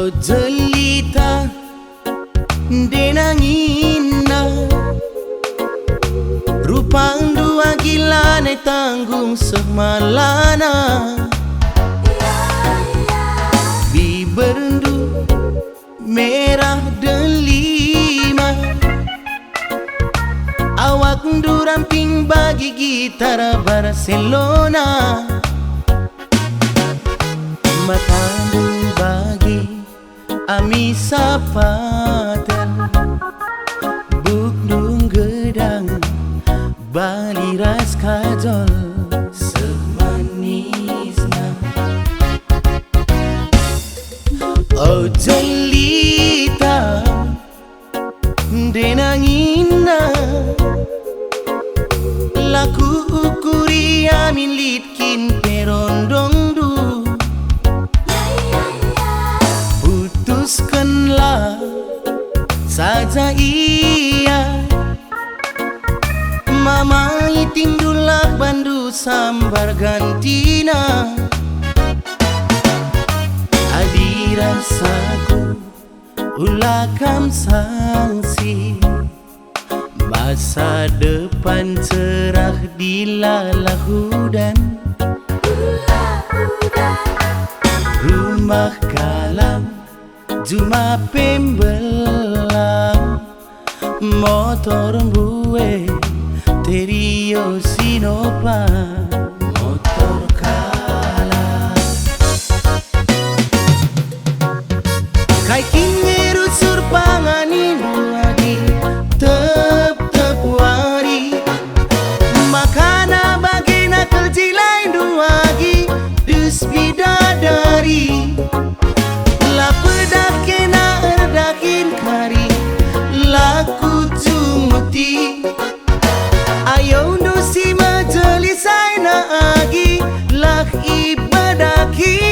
Oh jelita denangina rupang dua gila ne tanggung semalana biberendu merah delima awak duramping bagi gitar Barcelona matandu bagi ami sapatel bukdung gedang baliras kajol semanisna oh jelita denangina laku ukuri amin litkin perondong du putuskanlah saja ia mama iting dulak bandu sambar gantina adi rasaku ulakam sangsi masa depan cerah di lala hudan rumah kalam juma pembelang motor bue terio sinopa motor kalam kai kingeru surpangani lagi tep wari makana bagena kerjilai duagi dus bidadari la pedah kena erdakin kari laku jumuti ayo nusi majelisai na agi lak ibadaki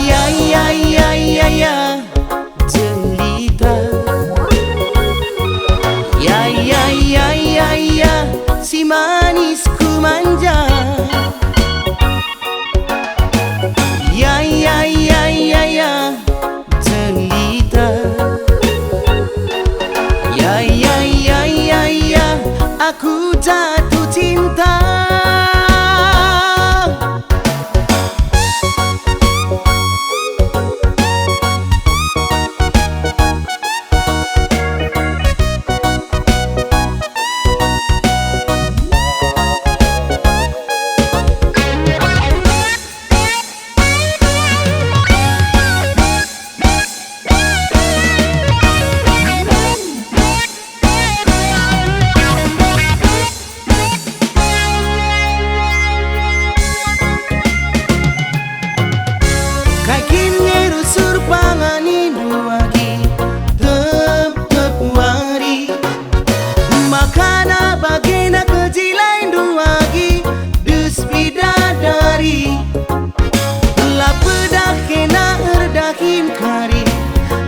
ya jelita ya si manisku manja ya jelita ya aku jatuh cinta.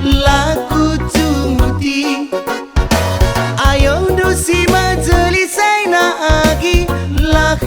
Laku jumuti ayo ndusi majelisai na agi lak